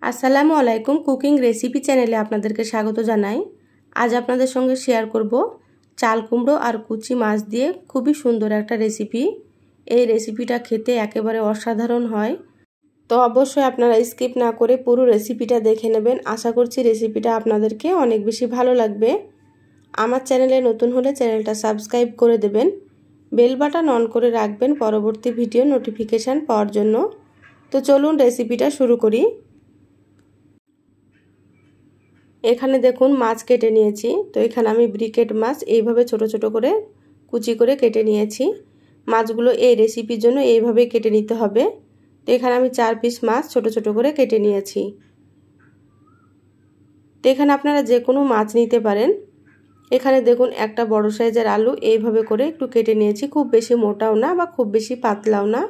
আসসালামু আলাইকুম cooking recipe চ্যানেলে আপনাদেরকে স্বাগত জানাই। আজ আপনাদের সঙ্গে শেয়ার করব চাল কুমড়ো আর কুচি মাছ দিয়ে খুবই সুন্দর একটা রেসিপি। এই রেসিপিটা খেতে একেবারে অসাধারণ হয়, তো অবশ্যই আপনারা স্কিপ না করে পুরো রেসিপিটা দেখে নেবেন। আশা করছি রেসিপিটা আপনাদেরকে অনেক বেশি ভালো লাগবে। আমার চ্যানেলে নতুন হলে চ্যানেলটা সাবস্ক্রাইব করে দেবেন, বেল বাটন অন করে রাখবেন পরবর্তী ভিডিও নোটিফিকেশান পাওয়ার জন্য। তো চলুন রেসিপিটা শুরু করি। এখানে দেখুন মাছ কেটে নিয়েছি। তো এখানে আমি ব্রিকেট মাছ এইভাবে ছোট ছোট করে কুচি করে কেটে নিয়েছি। মাছগুলো এই রেসিপির জন্য এইভাবে কেটে নিতে হবে। তো এখানে আমি 4 পিস মাছ ছোট ছোট করে কেটে নিয়েছি। তো এখানে আপনারা যে কোনো মাছ নিতে পারেন। এখানে দেখুন একটা বড় সাইজের আলু এইভাবে করে একটু কেটে নিয়েছি, খুব বেশি মোটাও না বা খুব বেশি পাতলাও না,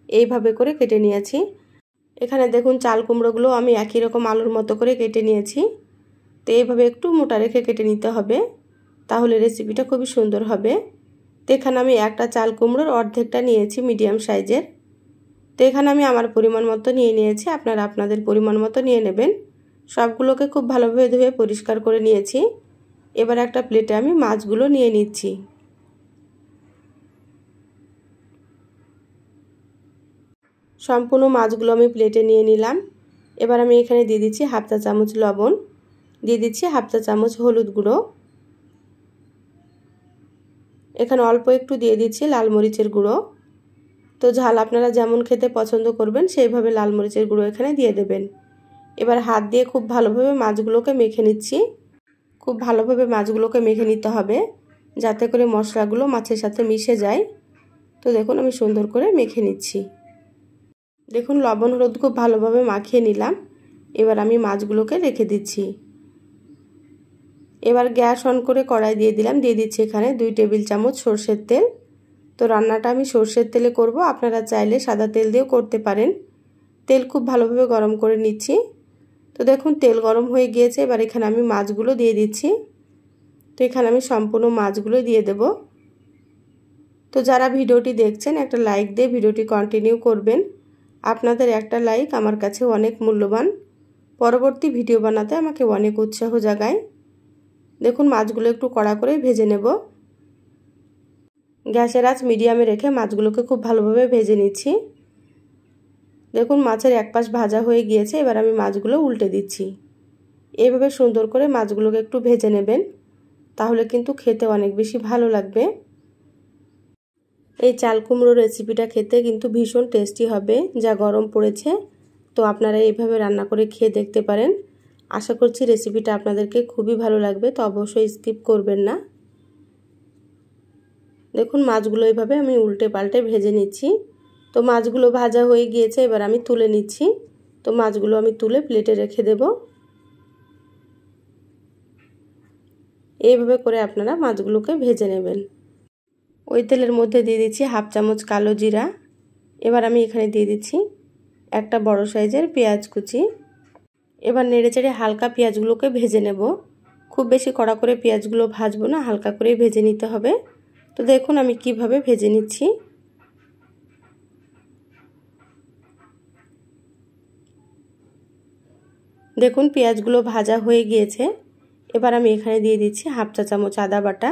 এইভাবে করে কেটে নিয়েছি। এখানে দেখুন চাল কুমড়োগুলো আমি একই রকম আলুর মতো করে কেটে নিয়েছি। তো এইভাবে একটু মোটা রেখে কেটে নিতে হবে, তাহলে রেসিপিটা খুবই সুন্দর হবে। তো এখানে আমি একটা চাল কুমড়োর অর্ধেকটা নিয়েছি মিডিয়াম সাইজের। তো এখানে আমি আমার পরিমাণ মতো নিয়ে নিয়েছি, আপনারা আপনাদের পরিমাণ মতো নিয়ে নেবেন। সবগুলোকে খুব ভালোভাবে ধুয়ে পরিষ্কার করে নিয়েছি। এবার একটা প্লেটে আমি মাছগুলো নিয়ে নিচ্ছি। সম্পূর্ণ মাছগুলো আমি প্লেটে নিয়ে নিলাম। এবার আমি এখানে দিয়ে দিচ্ছি হাফ চা চামচ লবণ, দিয়ে দিচ্ছি হাফ চা চামচ হলুদ গুঁড়ো, এখানে অল্প একটু দিয়ে দিচ্ছি লাল মরিচের গুঁড়ো। তো ঝাল আপনারা যেমন খেতে পছন্দ করবেন সেইভাবে লাল মরিচের গুঁড়ো এখানে দিয়ে দেবেন। এবার হাত দিয়ে খুব ভালোভাবে মাছগুলোকে মেখে নিচ্ছি। খুব ভালোভাবে মাছগুলোকে মেখে নিতে হবে, যাতে করে মশলাগুলো মাছের সাথে মিশে যায়। তো দেখুন আমি সুন্দর করে মেখে নিচ্ছি। দেখুন লবণ হলুদ খুব ভালোভাবে মাখিয়ে নিলাম। এবার আমি মাছগুলোকে রেখে দিচ্ছি। এবার গ্যাস অন করে কড়াই দিয়ে দিলাম, দিয়ে দিচ্ছি এখানে 2 টেবিল চামচ সরষের তেল। তো রান্নাটা আমি সরষের তেলে করব, আপনারা চাইলে সাদা তেল দিয়েও করতে পারেন। তেল খুব ভালোভাবে গরম করে নিচ্ছি। তো দেখুন তেল গরম হয়ে গিয়েছে, এবার এখানে আমি মাছগুলো দিয়ে দিচ্ছি। তো এখানে আমি সম্পূর্ণ মাছগুলো দিয়ে দেব। তো যারা ভিডিওটি দেখছেন একটা লাইক দিয়ে ভিডিওটি কন্টিনিউ করবেন। আপনাদের একটা লাইক আমার কাছে অনেক মূল্যবান, পরবর্তী ভিডিও বানাতে আমাকে অনেক উৎসাহ জাগায়। দেখুন মাছগুলো একটু কড়া করে ভেজে নেব। গ্যাসের আঁচ মিডিয়ামে রেখে মাছগুলোকে খুব ভালোভাবে ভেজে নিচ্ছি। দেখুন মাছের এক পাশ ভাজা হয়ে গিয়েছে, এবার আমি মাছগুলো উল্টে দিচ্ছি। এইভাবে সুন্দর করে মাছগুলোকে একটু ভেজে নেবেন, তাহলে কিন্তু খেতে অনেক বেশি ভালো লাগবে। এই চাল কুমড়ো রেসিপিটা খেতে কিন্তু ভীষণ টেস্টি হবে, যা গরম পড়েছে। তো আপনারা এইভাবে রান্না করে খেয়ে দেখতে পারেন। আশা করছি রেসিপিটা আপনাদেরকে খুবই ভালো লাগবে, তো অবশ্যই স্কিপ করবেন না। দেখুন মাছগুলো এইভাবে আমি উল্টে পাল্টে ভেজে নিচ্ছি। তো মাছগুলো ভাজা হয়ে গিয়েছে, এবার আমি তুলে নিচ্ছি। তো মাছগুলো আমি তুলে প্লেটে রেখে দেব। এইভাবে করে আপনারা মাছগুলোকে ভেজে নেবেন। ওই তেলের মধ্যে দিয়ে দিচ্ছি হাফ চামচ কালো জিরা। এবার আমি এখানে দিয়ে দিচ্ছি একটা বড় সাইজের পেঁয়াজ কুচি। এবার নেড়েচেড়ে হালকা পেঁয়াজগুলোকে ভেজে নেব। খুব বেশি কড়া করে পেঁয়াজগুলো ভাজবো না, হালকা করে ভেজে নিতে হবে। তো দেখুন আমি কিভাবে ভেজে নিচ্ছি। দেখুন পেঁয়াজগুলো ভাজা হয়ে গিয়েছে। এবার আমি এখানে দিয়ে দিচ্ছি হাফ চা চামচ আদা বাটা,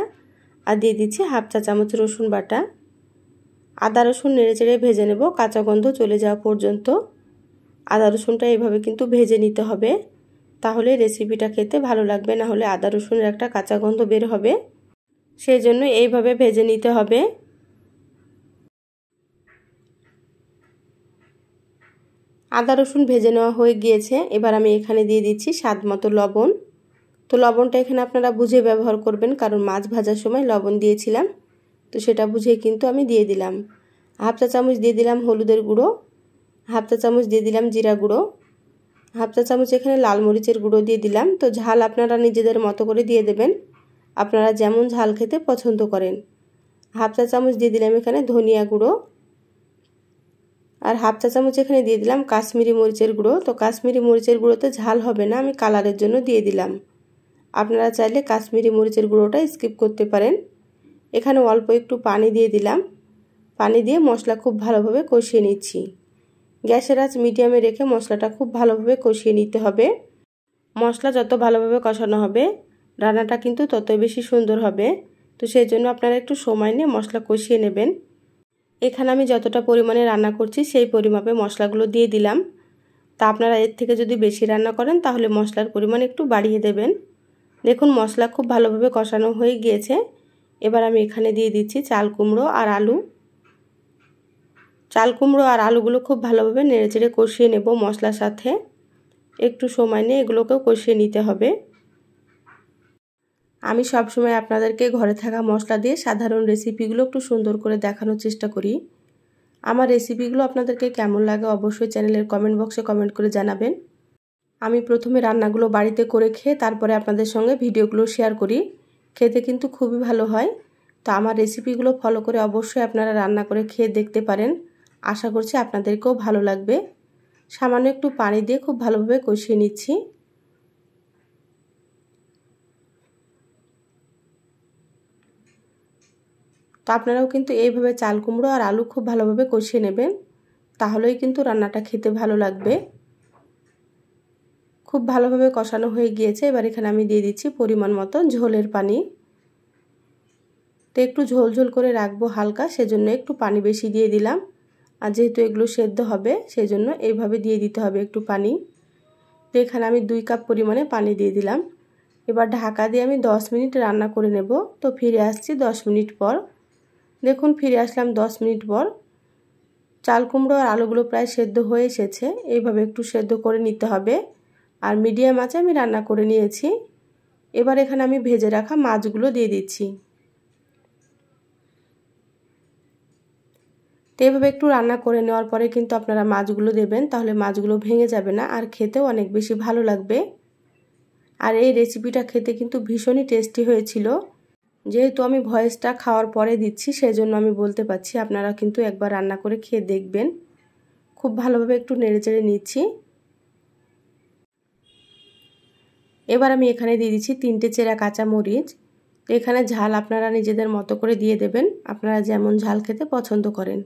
আর দিয়ে দিচ্ছি হাফ চা চামচ রসুন বাটা। আদা রসুন নেড়েচেড়ে ভেজে নেব কাঁচা গন্ধ চলে যাওয়া পর্যন্ত। আদা রসুনটা এইভাবে কিন্তু ভেজে নিতে হবে, তাহলে রেসিপিটা খেতে ভালো লাগবে, না হলে আদা রসুনের একটা কাঁচা গন্ধ বের হবে। সেই জন্য এইভাবে ভেজে নিতে হবে। আদা রসুন ভেজে নেওয়া হয়ে গিয়েছে। এবার আমি এখানে দিয়ে দিচ্ছি স্বাদ মতো লবণ। তো লবণটা এখানে আপনারা বুঝে ব্যবহার করবেন, কারণ মাছ ভাজার সময় লবণ দিয়েছিলাম, তো সেটা বুঝে কিন্তু আমি দিয়ে দিলাম। হাফ চা চামচ দিয়ে দিলাম হলুদের গুঁড়ো, হাফ চা চামচ দিয়ে দিলাম জিরা গুঁড়ো, হাফ চা চামচ এখানে লাল মরিচের গুঁড়ো দিয়ে দিলাম। তো ঝাল আপনারা নিজেদের মতো করে দিয়ে দেবেন, আপনারা যেমন ঝাল খেতে পছন্দ করেন। হাফ চা চামচ দিয়ে দিলাম এখানে ধনিয়া গুঁড়ো, আর হাফ চা চামচ এখানে দিয়ে দিলাম কাশ্মীরি মরিচের গুঁড়ো। তো কাশ্মীরি মরিচের গুঁড়োতে ঝাল হবে না, আমি কালারের জন্য দিয়ে দিলাম। আপনারা চাইলে কাশ্মীরি মরিচের গুঁড়োটা স্কিপ করতে পারেন। এখানে অল্প একটু পানি দিয়ে দিলাম। পানি দিয়ে মশলা খুব ভালোভাবে কষিয়ে নিচ্ছি। গ্যাসের আঁচ মিডিয়ামে রেখে মশলাটা খুব ভালোভাবে কষিয়ে নিতে হবে। মশলা যত ভালোভাবে কষানো হবে রান্নাটা কিন্তু ততই বেশি সুন্দর হবে। তো সেই জন্য আপনারা একটু সময় নিয়ে মশলা কষিয়ে নেবেন। এখানে আমি যতটা পরিমাণে রান্না করছি সেই পরিমাপে মশলাগুলো দিয়ে দিলাম। তা আপনারা এর থেকে যদি বেশি রান্না করেন তাহলে মশলার পরিমাণ একটু বাড়িয়ে দেবেন। দেখুন মশলা খুব ভালোভাবে কষানো হয়ে গিয়েছে। এবার আমি এখানে দিয়ে দিচ্ছি চাল কুমড়ো আর আলু। চাল কুমড়ো আর আলুগুলো খুব ভালোভাবে নেড়েচেড়ে কষিয়ে নেব মশলার সাথে। একটু সময় নিয়ে এগুলোকেও কষিয়ে নিতে হবে। আমি সবসময় আপনাদেরকে ঘরে থাকা মশলা দিয়ে সাধারণ রেসিপিগুলো একটু সুন্দর করে দেখানোর চেষ্টা করি। আমার রেসিপিগুলো আপনাদেরকে কেমন লাগে অবশ্যই চ্যানেলের কমেন্ট বক্সে কমেন্ট করে জানাবেন। আমি প্রথমে রান্নাগুলো বাড়িতে করে খেয়ে তারপরে আপনাদের সঙ্গে ভিডিওগুলো শেয়ার করি। খেতে কিন্তু খুবই ভালো হয়। তো আমার রেসিপিগুলো ফলো করে অবশ্যই আপনারা রান্না করে খেয়ে দেখতে পারেন। আশা করছি আপনাদেরকেও ভালো লাগবে। সামান্য একটু পানি দিয়ে খুব ভালোভাবে কষিয়ে নিচ্ছি। তো আপনারাও কিন্তু এইভাবে চাল কুমড়ো আর আলু খুব ভালোভাবে কষিয়ে নেবেন, তাহলেই কিন্তু রান্নাটা খেতে ভালো লাগবে। খুব ভালোভাবে কষানো হয়ে গিয়েছে। এবার এখানে আমি দিয়ে দিচ্ছি পরিমাণ মতো ঝোলের পানি। তো একটু ঝোল ঝোল করে রাখবো হালকা, সেজন্য একটু পানি বেশি দিয়ে দিলাম। আর যেহেতু এগুলো সেদ্ধ হবে সেই জন্য এইভাবে দিয়ে দিতে হবে একটু পানি। তো এখানে আমি 2 কাপ পরিমাণে পানি দিয়ে দিলাম। এবার ঢাকা দিয়ে আমি 10 মিনিট রান্না করে নেব। তো ফিরে আসছি 10 মিনিট পর। দেখুন ফিরে আসলাম 10 মিনিট পর। চাল কুমড়ো আর আলুগুলো প্রায় সেদ্ধ হয়ে এসেছে। এইভাবে একটু সেদ্ধ করে নিতে হবে। আর মিডিয়াম আঁচে আমি রান্না করে নিয়েছি। এবার এখানে আমি ভেজে রাখা মাছগুলো দিয়ে দিচ্ছি। তো এইভাবে একটু রান্না করে নেওয়ার পরে কিন্তু আপনারা মাছগুলো দেবেন, তাহলে মাছগুলো ভেঙে যাবে না আর খেতেও অনেক বেশি ভালো লাগবে। আর এই রেসিপিটা খেতে কিন্তু ভীষণই টেস্টি হয়েছিল। যেহেতু আমি ভয়েসটা খাওয়ার পরে দিচ্ছি সেজন্য আমি বলতে পারছি, আপনারা কিন্তু একবার রান্না করে খেয়ে দেখবেন। খুব ভালোভাবে একটু নেড়েচেড়ে নিচ্ছি। এবার আমি এখানে দিয়ে দিচ্ছি 3টে চেরা কাঁচা মরিচ। তো এখানে ঝাল আপনারা নিজেদের মতো করে দিয়ে দেবেন, আপনারা যেমন ঝাল খেতে পছন্দ করেন।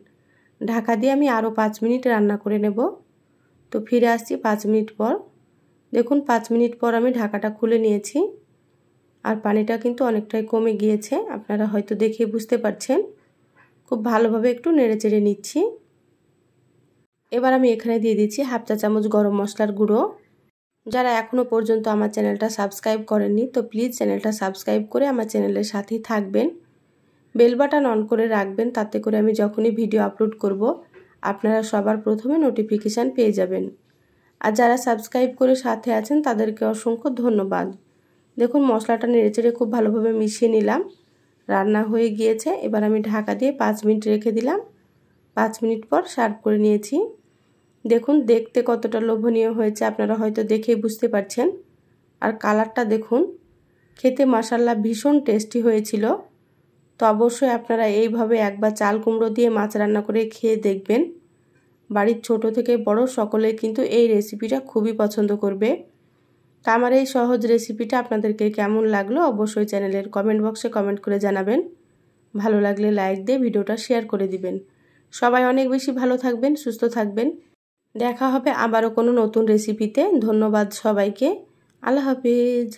ঢাকা দিয়ে আমি আরও 5 মিনিট রান্না করে নেব। তো ফিরে আসছি 5 মিনিট পর। দেখুন 5 মিনিট পর আমি ঢাকাটা খুলে নিয়েছি। আর পানিটা কিন্তু অনেকটাই কমে গিয়েছে, আপনারা হয়তো দেখে বুঝতে পারছেন। খুব ভালোভাবে একটু নেড়েচেড়ে নিচ্ছি। এবার আমি এখানে দিয়ে দিচ্ছি 1/2 চা চামচ গরম মশলার গুঁড়ো। যারা এখনও পর্যন্ত আমার চ্যানেলটা সাবস্ক্রাইব করেননি তো প্লিজ চ্যানেলটা সাবস্ক্রাইব করে আমার চ্যানেলের সাথেই থাকবেন। বেল বাটন অন করে রাখবেন, তাতে করে আমি যখনই ভিডিও আপলোড করব আপনারা সবার প্রথমে নোটিফিকেশান পেয়ে যাবেন। আর যারা সাবস্ক্রাইব করে সাথে আছেন তাদেরকে অসংখ্য ধন্যবাদ। দেখুন মশলাটা নেড়েচেড়ে খুব ভালোভাবে মিশিয়ে নিলাম। রান্না হয়ে গিয়েছে। এবার আমি ঢাকা দিয়ে 5 মিনিট রেখে দিলাম। 5 মিনিট পর সার্ভ করে নিয়েছি। দেখুন দেখতে কতটা লোভনীয় হয়েছে, আপনারা হয়তো দেখেই বুঝতে পারছেন। আর কালারটা দেখুন, খেতে মাশাআল্লাহ ভীষণ টেস্টি হয়েছিল। তো অবশ্যই আপনারা এইভাবে একবার চাল কুমড়ো দিয়ে মাছ রান্না করে খেয়ে দেখবেন। বাড়ির ছোট থেকে বড় সকলে কিন্তু এই রেসিপিটা খুবই পছন্দ করবে। তা আমার এই সহজ রেসিপিটা আপনাদেরকে কেমন লাগলো অবশ্যই চ্যানেলের কমেন্ট বক্সে কমেন্ট করে জানাবেন। ভালো লাগলে লাইক দিয়ে ভিডিওটা শেয়ার করে দিবেন। সবাই অনেক বেশি ভালো থাকবেন, সুস্থ থাকবেন। দেখা হবে আবারও কোনো নতুন রেসিপিতে। ধন্যবাদ সবাইকে। আল্লাহ হাফেজ।